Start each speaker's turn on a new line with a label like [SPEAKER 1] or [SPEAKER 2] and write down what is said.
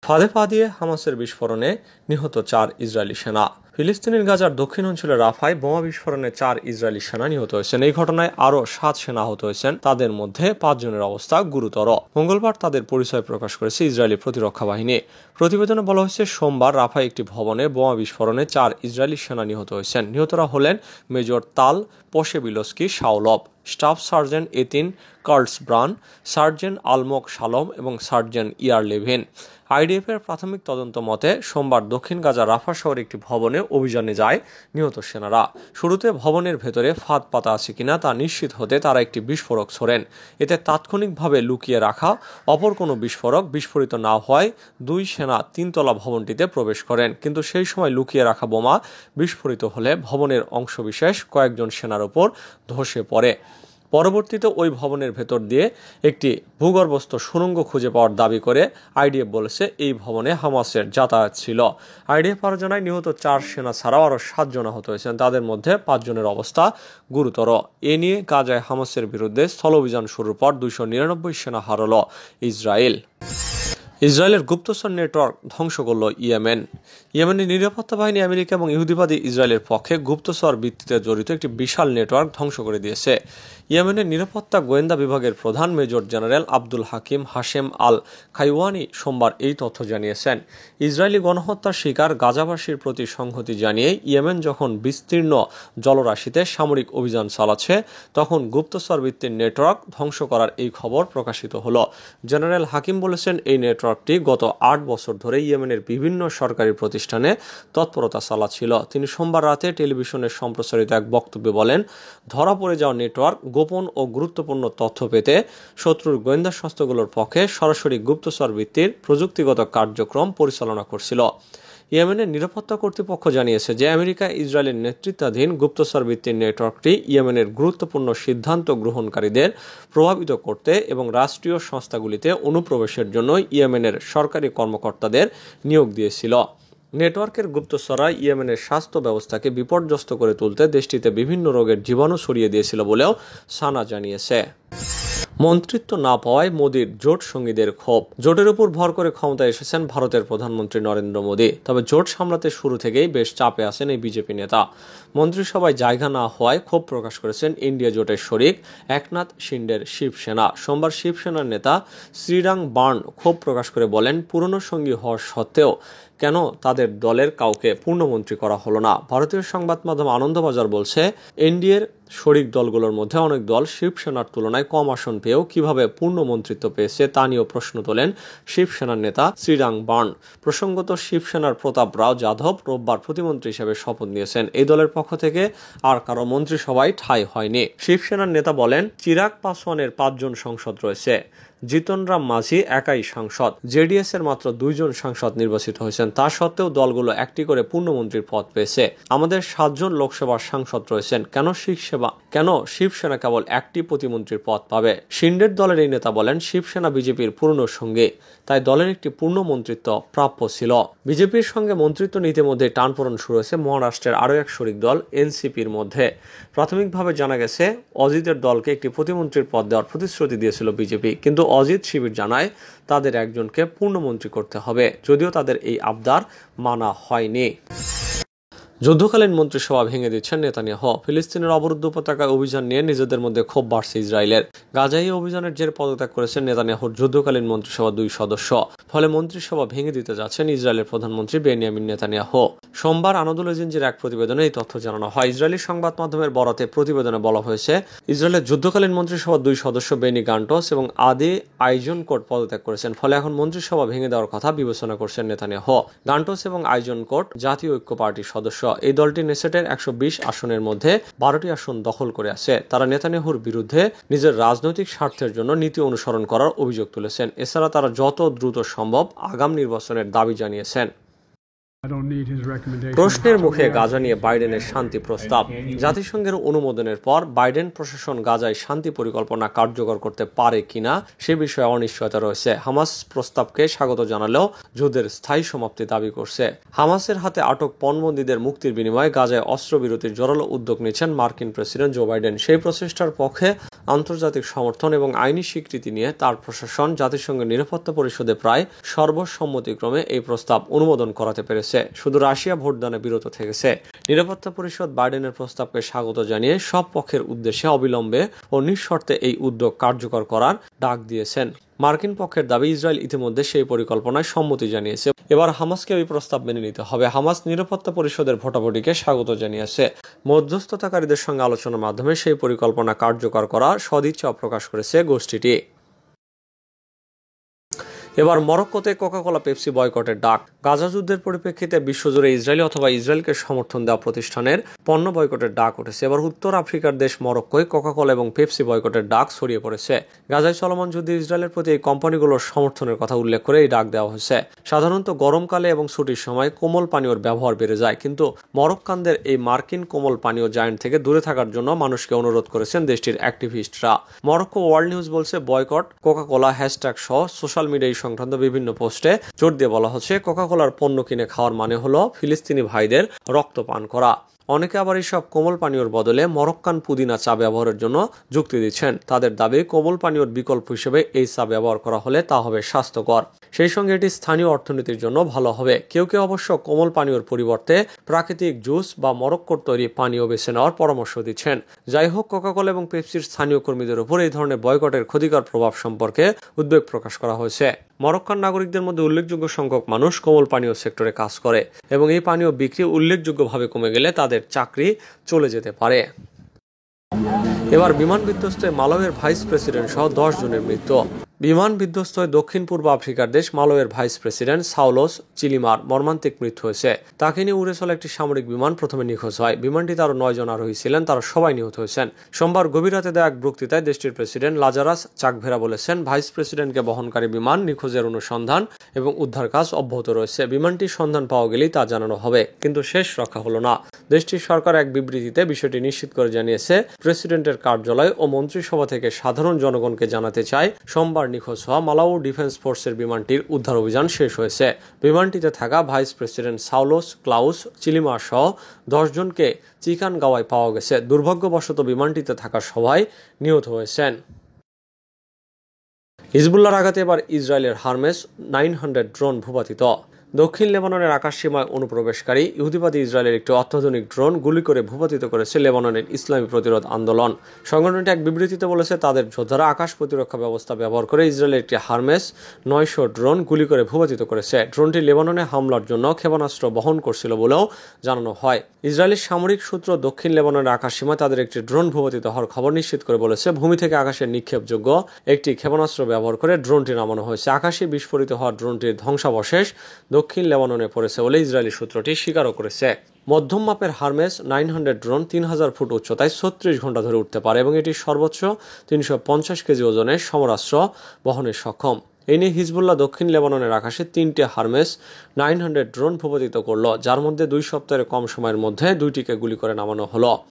[SPEAKER 1] ফাঁদে পা দিয়ে হামাসের বিস্ফোরণে নিহত 4 ইসরায়েলি সেনা। ফিলিস্তিনের গাজার দক্ষিণ অঞ্চলে রাফায় বোমা বিস্ফোরণে 4 ইসরায়েলি সেনা নিহত হয়েছেন। এই ঘটনায় আরও 7 সেনা আহত হয়েছেন, তাদের মধ্যে 5 জনের অবস্থা গুরুতর। মঙ্গলবার তাদের পরিচয় প্রকাশ করেছে ইসরায়েলি প্রতিরক্ষা বাহিনী। প্রতিবেদনে বলা হয়েছে, সোমবার রাফায় একটি ভবনে বোমা বিস্ফোরণে 4 ইসরায়েলি সেনা নিহত হয়েছেন। নিহতরা হলেন মেজর তাল পোশেবিলস্কি শাওলভ, স্টাফ সার্জেন্ট এতিন কার্লসব্রান, সার্জেন্ট আলমোক শালম এবং সার্জেন্ট ইয়ার লেভিন। আইডিএফের প্রাথমিক তদন্ত মতে সোমবার দক্ষিণ গাজা রাফা শহরে একটি ভবনে অভিযানে যায় নিহত সেনারা। শুরুতে ভবনের ভেতরে ফাঁদ পাতা আছে কিনা তা নিশ্চিত হতে তারা একটি বিস্ফোরক ছোড়েন। এতে তাৎক্ষণিকভাবে লুকিয়ে রাখা অপর কোনো বিস্ফোরক বিস্ফোরিত না হওয়ায় 2 সেনা 3তলা ভবনটিতে প্রবেশ করেন, কিন্তু সেই সময় লুকিয়ে রাখা বোমা বিস্ফোরিত হলে ভবনের অংশবিশেষ কয়েকজন সেনার উপর ধসে পড়ে। পরবর্তীতে ওই ভবনের ভেতর দিয়ে একটি ভূগর্ভস্থ সুড়ঙ্গ খুঁজে পাওয়ার দাবি করে আইডিএফ বলেছে এই ভবনে হামাসের যাতায়াত ছিল। আইডিএফ আরও জানায়, নিহত 4 সেনা ছাড়াও আরও 7 জন আহত হয়েছেন, তাদের মধ্যে 5 জনের অবস্থা গুরুতর। এ নিয়ে গাজায় হামাসের বিরুদ্ধে স্থল অভিযান শুরুর পর 299 সেনা হারাল ইসরায়েল। ইসরায়েলের গুপ্তচর নেটওয়ার্ক ধ্বংস করল ইয়েমেনের নিরাপত্তা বাহিনী আমেরিকা এবং ইহুদিবাদী ইসরায়েলের পক্ষে গুপ্তচর ভিত্তিতে জড়িত একটি বিশাল নেটওয়ার্ক ধ্বংস করে দিয়েছে। ইয়েমেনের নিরাপত্তা গোয়েন্দা বিভাগের প্রধান মেজর জেনারেল আব্দুল হাকিম হাশেম আল খাইওয়ানি সোমবার এই তথ্য জানিয়েছেন। ইসরায়েলি গণহত্যার শিকার গাজাবাসীর প্রতি সংহতি জানিয়ে ইয়েমেন যখন বিস্তীর্ণ জলরাশিতে সামরিক অভিযান চালাচ্ছে, তখন গুপ্তচর ভিত্তিক নেটওয়ার্ক ধ্বংস করার এই খবর প্রকাশিত হলো। জেনারেল হাকিম বলেছেন, এই নেটওয়ার্কটি গত 8 বছর ধরে ইয়েমেনের বিভিন্ন সরকারি প্রতিষ্ঠানে তৎপরতা চালাচ্ছিল। তিনি সোমবার রাতে টেলিভিশনে সম্প্রচারিত এক বক্তব্যে বলেন, ধরা পড়ে যাওয়া নেটওয়ার্ক গোপন ও গুরুত্বপূর্ণ তথ্য পেতে শত্রুর গোয়েন্দা সংস্থাগুলোর পক্ষে সরাসরি গুপ্তচর ভিত্তির প্রযুক্তিগত কার্যক্রম পরিচালনা করছিল। ইয়েমেনের নিরাপত্তা কর্তৃপক্ষ জানিয়েছে যে আমেরিকা ইসরায়েলের নেতৃত্বাধীন গুপ্তচর ভিত্তিক নেটওয়ার্কটি ইয়েমেনের গুরুত্বপূর্ণ সিদ্ধান্ত গ্রহণকারীদের প্রভাবিত করতে এবং রাষ্ট্রীয় সংস্থাগুলিতে অনুপ্রবেশের জন্য ইয়েমেনের সরকারি কর্মকর্তাদের নিয়োগ দিয়েছিল। নেটওয়ার্কের গুপ্তচররা ইয়েমেনের স্বাস্থ্য ব্যবস্থাকে বিপর্যস্ত করে তুলতে দেশটিতে বিভিন্ন রোগের জীবাণু ছড়িয়ে দিয়েছিল বলেও সানা জানিয়েছে। মন্ত্রিত্ব না পাওয়ায় মোদীর জোট সঙ্গীদের ক্ষোভ। জোটের উপর ভর করে ক্ষমতায় এসেছেন ভারতের প্রধানমন্ত্রী নরেন্দ্র মোদী, তবে জোট সামলাতে শুরু থেকেই বেশ চাপে আছেন এই বিজেপি নেতা। মন্ত্রিসভায় জায়গা না হওয়ায় ক্ষোভ প্রকাশ করেছেন ইন্ডিয়া জোটের শরিক একনাথ শিন্ডের শিবসেনা। সোমবার শিবসেনার নেতা শ্রীরাং বার্ন ক্ষোভ প্রকাশ করে বলেন, পুরনো সঙ্গী হওয়া সত্ত্বেও কেন তাদের দলের কাউকে পূর্ণমন্ত্রী করা হলো না। ভারতীয় সংবাদ মাধ্যম আনন্দবাজার বলছে, এনডিএর শরিক দলগুলোর মধ্যে অনেক দল শিবসেনার তুলনায় কম আসন পেয়েও কিভাবে পূর্ণ মন্ত্রিত্ব পেয়েছে তা নিয়েও প্রশ্ন তোলেন শিবসেনার নেতা শ্রীরাং বার্ন। প্রসঙ্গত, শিবসেনার প্রতাপ রাও যাদব রোববার প্রতিমন্ত্রী হিসেবে শপথ নিয়েছেন। এই দলের পক্ষ থেকে আর কারো মন্ত্রিসভায় ঠাঁই হয়নি। শিবসেনার নেতা বলেন, চিরাগ পাসওয়ানের 5 জন সাংসদ রয়েছে, জিতন রাম মাঝি একাই সাংসদ, জেডিএস এর মাত্র 2 জন সাংসদ নির্বাচিত হয়েছেন। তা সত্ত্বেও দলগুলো একটি করে পূর্ণমন্ত্রীর পদ পেয়েছে। আমাদের 7 জন লোকসভার সাংসদ রয়েছেন, কেন শিবসেনা কেবল একটি প্রতিমন্ত্রীর পদ পাবে? শিন্ডের দলের এই নেতা বলেন, শিবসেনা বিজেপির পূর্ণ সঙ্গে, তাই দলের একটি পূর্ণ মন্ত্রিত্ব প্রাপ্য ছিল। বিজেপির সঙ্গে মন্ত্রিত্ব নীতির মধ্যে টানপোড়েন শুরু হয়েছে মহারাষ্ট্রের আরও এক শরিক দল এনসিপির মধ্যে। প্রাথমিকভাবে জানা গেছে, অজিতের দলকে একটি প্রতিমন্ত্রীর পদ দেওয়ার প্রতিশ্রুতি দিয়েছিল বিজেপি, কিন্তু অজিত শিবির জানায় তাদের একজনকে পূর্ণমন্ত্রী করতে হবে, যদিও তাদের এই আবদার মানা হয়নি। যুদ্ধকালীন মন্ত্রিসভা ভেঙে দিচ্ছেন নেতানিয়াহু। ফিলিস্তিনের অবরুদ্ধ উপত্যকায় অভিযান নিয়ে নিজেদের মধ্যে ক্ষোভ বাড়ছে ইসরায়েলের। গাজায় এই অভিযানের জেরে পদত্যাগ করেছেন নেতানিয়াহুর যুদ্ধকালীন মন্ত্রিসভা 2 সদস্য। ফলে মন্ত্রিসভা ভেঙে দিতে যাচ্ছেন ইসরায়েলের প্রধানমন্ত্রী বেনিয়ামিন নেতানিয়াহু। সোমবার আনাদোল এজেন্সির এক প্রতিবেদনে এই তথ্য জানানো হয়। ইসরায়েলি সংবাদ মাধ্যমের বরাতে প্রতিবেদনে বলা হয়েছে, ইসরায়েলের যুদ্ধকালীন মন্ত্রিসভা 2 সদস্য বেনি গান্টস এবং আদি আইজনকোট পদত্যাগ করেছেন। ফলে এখন মন্ত্রিসভা ভেঙে দেওয়ার কথা বিবেচনা করছেন নেতানিয়াহু। গান্টস এবং আইজনকোট জাতীয় ঐক্য পার্টির সদস্য। এই দলটি নেসেটের 120 আসনের মধ্যে 12টি আসন দখল করে আছে। তারা নেতানিয়াহুর বিরুদ্ধে নিজের রাজনৈতিক স্বার্থের জন্য নীতি অনুসরণ করার অভিযোগ তুলেছেন। এছাড়া তারা যত দ্রুত সম্ভব আগাম নির্বাচনের দাবি জানিয়েছেন। প্রশ্নের মুখে গাজা নিয়ে বাইডেনের শান্তি প্রস্তাব। জাতিসংঘের অনুমোদনের পর বাইডেন প্রশাসন গাজায় শান্তি পরিকল্পনা কার্যকর করতে পারে কিনা সে বিষয়ে অনিশ্চয়তা রয়েছে। হামাস প্রস্তাবকে স্বাগত জানালেও যুদ্ধের স্থায়ী সমাপ্তি দাবি করছে। হামাসের হাতে আটক পণবন্দীদের মুক্তির বিনিময়ে গাজায় অস্ত্রবিরতির জোরালো উদ্যোগ নিচ্ছেন মার্কিন প্রেসিডেন্ট জো বাইডেন। সেই প্রচেষ্টার পক্ষে আন্তর্জাতিক সমর্থন এবং আইনি স্বীকৃতি নিয়ে তার প্রশাসন জাতিসংঘের নিরাপত্তা পরিষদে প্রায় সর্বসম্মতিক্রমে এই প্রস্তাব অনুমোদন করাতে পেরেছে। শুধু রাশিয়া ভোটদানে বিরত থেকেছে। নিরাপত্তা পরিষদ বাইডেনের প্রস্তাবকে স্বাগত জানিয়ে সব পক্ষের উদ্দেশ্যে অবিলম্বে ও নিঃশর্তে এই উদ্যোগ কার্যকর করার ডাক দিয়েছেন। মার্কিন পক্ষের দাবি, ইসরায়েল ইতিমধ্যে সেই পরিকল্পনায় সম্মতি জানিয়েছে। এবার হামাসকে এই প্রস্তাব মেনে নিতে হবে। হামাস নিরাপত্তা পরিষদের ভোটাভুটিকে স্বাগত জানিয়েছে। মধ্যস্থতাকারীদের সঙ্গে আলোচনার মাধ্যমে সেই পরিকল্পনা কার্যকর করার সদিচ্ছা প্রকাশ করেছে গোষ্ঠীটি। এবার মরক্কোতে কোকা-কোলা পেপসি বয়কটের ডাক। গাজা যুদ্ধের পরিপ্রেক্ষিতে বিশ্বজুড়ে ইসরায়েলি অথবা ইসরায়েলকে সমর্থন দেওয়া প্রতিষ্ঠানের পণ্য বয়কটের ডাক উঠেছে। এবার উত্তর আফ্রিকার দেশ মরক্কোয় কোকা-কোলা এবং পেপসি বয়কটের ডাক ছড়িয়ে পড়েছে। গাজায় চলমান যুদ্ধে ইসরায়েলের প্রতি এই কোম্পানিগুলোর সমর্থনের কথা উল্লেখ করে এই ডাক দেওয়া হয়েছে। সাধারণত গরমকালে এবং ছুটির সময় কোমল পানীয়র ব্যবহার বেড়ে যায়, কিন্তু মরক্কানদের এই মার্কিন কোমল পানীয় জায়ান্ট থেকে দূরে থাকার জন্য মানুষকে অনুরোধ করেছেন দেশটির অ্যাক্টিভিস্টরা। মরক্কো ওয়ার্ল্ড নিউজ বলছে, বয়কট কোকা-কোলা হ্যাশট্যাগ সহ সোশ্যাল মিডিয়ায় সংক্রান্ত বিভিন্ন পোস্টে জোর দিয়ে বলা হচ্ছে, কোকা-কোলার পণ্য কিনে খাওয়ার মানে হলো ফিলিস্তিনি ভাইদের রক্ত পান করা। অনেকে আবার এইসব কোমল পানীয়র বদলে মরক্কান পুদিনা চা ব্যবহারের জন্য যুক্তি দিচ্ছেন। তাদের দাবি, কোমল পানীয়র বিকল্প হিসেবে এই চা ব্যবহার করা হলে তা হবে স্বাস্থ্যকর, সেই সঙ্গে এটি স্থানীয় অর্থনীতির জন্য ভালো হবে। কেউ কেউ অবশ্য কোমল পানীয়র পরিবর্তে প্রাকৃতিক জুস বা মরক্কোর তৈরি পানীয় বেছে নেওয়ার পরামর্শ দিচ্ছেন। যাই হোক, কোকা-কোলা এবং পেপসির স্থানীয় কর্মীদের উপর এই ধরনের বয়কটের ক্ষতিকর প্রভাব সম্পর্কে উদ্বেগ প্রকাশ করা হয়েছে। মরক্কান নাগরিকদের মধ্যে উল্লেখযোগ্য সংখ্যক মানুষ কোমল পানীয় সেক্টরে কাজ করে এবং এই পানীয় বিক্রি উল্লেখযোগ্যভাবে কমে গেলে তাদের চাকরি চলে যেতে পারে। এবার বিমান বিধ্বস্তে মালাউইয়ের ভাইস প্রেসিডেন্ট সহ 10 জনের মৃত্যু। বিমান বিধ্বস্ত হয়ে দক্ষিণ পূর্ব আফ্রিকার দেশ মালাউইয়ের ভাইস প্রেসিডেন্ট সাউলোস চিলিমার মর্মান্তিক মৃত্যু হয়েছে। তাকে নিয়ে উড়ে চলা একটি সামরিক বিমান প্রথমে নিখোঁজ হয়। বিমানটিতে আরও 9 জন আরোহী ছিলেন, তারা সবাই নিহত হয়েছেন। সোমবার গভীর রাতে দেওয়া এক বক্তৃতায় দেশটির প্রেসিডেন্ট লাজারাস চাকভেরা বলেছেন, ভাইস প্রেসিডেন্টকে বহনকারী বিমান নিখোঁজের অনুসন্ধান এবং উদ্ধার কাজ অব্যাহত রয়েছে। বিমানটির সন্ধান পাওয়া গেলেই তা জানানো হবে, কিন্তু শেষ রক্ষা হলো না। দেশটির সরকার এক বিবৃতিতে বিষয়টি নিশ্চিত করে জানিয়েছে, প্রেসিডেন্টের কার্যালয় ও মন্ত্রিসভা থেকে সাধারণ জনগণকে জানাতে চায়, সোমবার নিখোঁজ হওয়া মালাউ ডিফেন্স ফোর্সের বিমানটির উদ্ধার অভিযান শেষ হয়েছে। বিমানটিতে থাকা ভাইস প্রেসিডেন্ট সাউলোস ক্লাউস চিলিমার সহ 10 জনকে চিকানগাওয়ায় পাওয়া গেছে। দুর্ভাগ্যবশত বিমানটিতে থাকা সবাই নিহত হয়েছেন। হিজবুল্লাহর আঘাতে এবার ইসরায়েলের হারমেস 900 ড্রোন ভূপাতিত। দক্ষিণ লেবাননের আকাশসীমায় অনুপ্রবেশকারী ইহুদিবাদী ইসরায়েলের একটি অত্যাধুনিক ড্রোন গুলি করে ভূপাতিত করেছে লেবাননের ইসলামী প্রতিরোধ আন্দোলন। সংগঠনটি এক বিবৃতিতে বলেছে, তাদের যোদ্ধারা আকাশ প্রতিরক্ষা ব্যবস্থা ব্যবহার করে ইসরায়েলের একটি হারমেস 900 ড্রোন গুলি করে ভূপাতিত করেছে। ড্রোনটি লেবাননে হামলার জন্য ক্ষেপণাস্ত্র বহন করছিল বলেও জানানো হয়। ইসরায়েলের সামরিক সূত্র দক্ষিণ লেবাননের আকাশসীমায় তাদের একটি ড্রোন ভূপাতিত হওয়ার খবর নিশ্চিত করে বলেছে, ভূমি থেকে আকাশে নিক্ষেপযোগ্য একটি ক্ষেপণাস্ত্র ব্যবহার করে ড্রোনটি নামানো হয়েছে। আকাশে বিস্ফোরিত হওয়া ড্রোনটির ধ্বংসাবশেষ দক্ষিণ লেবাননে পড়েছে বলে ইসরায়েলি সূত্রটি স্বীকারও করেছে। মধ্যম মাপের হারমেস 900 ড্রোন 3000 ফুট উচ্চতায় 36 ঘন্টা ধরে উঠতে পারে এবং এটি সর্বোচ্চ 350 কেজি ওজনের সমরাস্ত্র বহনে সক্ষম। এই নিয়ে হিজবুল্লাহ দক্ষিণ লেবাননের আকাশে 3টে হারমেস 900 ড্রোন ভূপাতিত করল, যার মধ্যে 2 সপ্তাহের কম সময়ের মধ্যে 2টিকে গুলি করে নামানো হলো।